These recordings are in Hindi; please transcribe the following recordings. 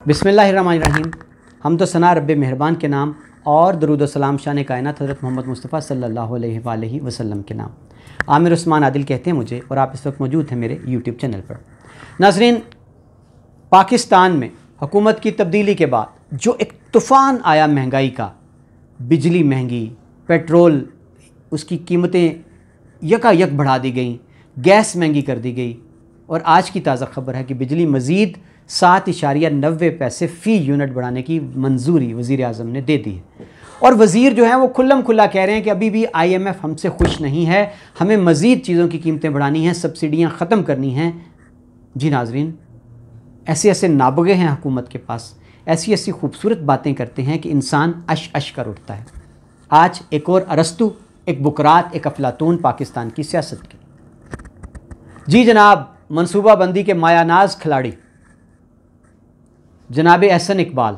बिस्मिल्लाहिर्रहमानिर्रहीम। हम तो सना रब्बे मेहरबान के नाम और दरूद व सलाम शान कायनात हज़रत मोहम्मद मुस्तफ़ा सल्लल्लाहु अलैहि वसल्लम के नाम। आमिर उस्मान आदिल कहते हैं मुझे, और आप इस वक्त मौजूद हैं मेरे यूट्यूब चैनल पर। नाज़रीन, पाकिस्तान में हुकूमत की तब्दीली के बाद जो एक तूफ़ान आया महंगाई का, बिजली महंगी, पेट्रोल उसकी कीमतें यकायक बढ़ा दी गई, गैस महंगी कर दी गई, और आज की ताज़ा खबर है कि बिजली मज़ीद 7.90 पैसे फ़ी यूनिट बढ़ाने की मंजूरी वज़ीर आज़म ने दे दी है। और वज़ीर जो हैं वो खुल्लम खुल्ला कह रहे हैं कि अभी भी IMF हमसे खुश नहीं है, हमें मज़ीद चीज़ों की कीमतें बढ़ानी हैं, सब्सिडियाँ ख़त्म करनी हैं। जी नाज़रीन, ऐसे ऐसे नाबगे हैं हुकूमत के पास, ऐसी ऐसी खूबसूरत बातें करते हैं कि इंसान अश अश कर उठता है। आज एक और अरस्तु, एक बुकरात, एक अफलातून पाकिस्तान की सियासत की। जी जनाब, मनसूबाबंदी के मायानाज खिलाड़ी जनाब एहसन इकबाल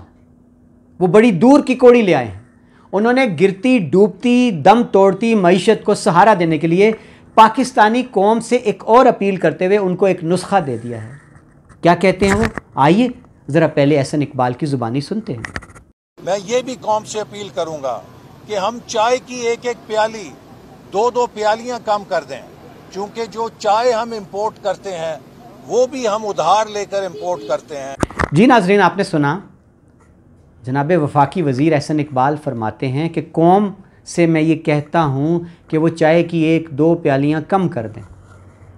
वो बड़ी दूर की कौड़ी ले आए हैं। उन्होंने गिरती डूबती दम तोड़ती मईशत को सहारा देने के लिए पाकिस्तानी कौम से एक और अपील करते हुए उनको एक नुस्खा दे दिया है। क्या कहते हैं वो? आइए ज़रा पहले एहसन इकबाल की ज़ुबानी सुनते हैं। मैं ये भी कौम से अपील करूंगा कि हम चाय की एक एक प्याली, दो दो प्यालियां कम कर दें, क्योंकि जो चाय हम इंपोर्ट करते हैं वो भी हम उधार लेकर इंपोर्ट करते हैं। जी नाज़रीन, आपने सुना, जनाब वफाकी वज़ीर एहसन इकबाल फरमाते हैं कि कौम से मैं ये कहता हूँ कि वो चाय की एक दो प्यालियाँ कम कर दें,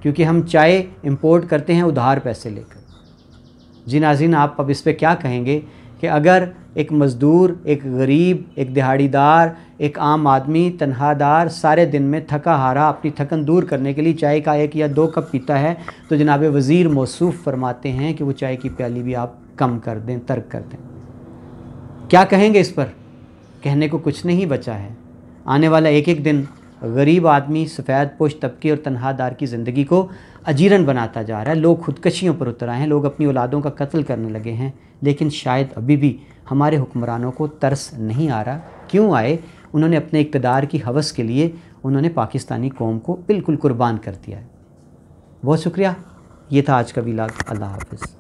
क्योंकि हम चाय इंपोर्ट करते हैं उधार पैसे लेकर। जी नाज़रीन, आप अब इस पर क्या कहेंगे कि अगर एक मज़दूर, एक गरीब, एक दिहाड़ीदार, एक आम आदमी, तनहादार सारे दिन में थका हारा अपनी थकन दूर करने के लिए चाय का 1 या 2 कप पीता है, तो जनाब वज़ीर मौसूफ़ फरमाते हैं कि वो चाय की प्याली भी आप कम कर दें, तर्क कर दें। क्या कहेंगे इस पर? कहने को कुछ नहीं बचा है। आने वाला एक एक दिन गरीब आदमी, सफ़ेद पोश तबके और तनहादार की ज़िंदगी को अजीरन बनाता जा रहा है। लोग खुदकशियों पर उतर आए हैं, लोग अपनी औलादों का कत्ल करने लगे हैं, लेकिन शायद अभी भी हमारे हुक्मरानों को तरस नहीं आ रहा। क्यों आए? उन्होंने अपने इक़्तिदार की हवस के लिए उन्होंने पाकिस्तानी कौम को बिल्कुल कुर्बान कर दिया है। बहुत शुक्रिया। ये था आज का व्लॉग। अल्लाह हाफ़िज़।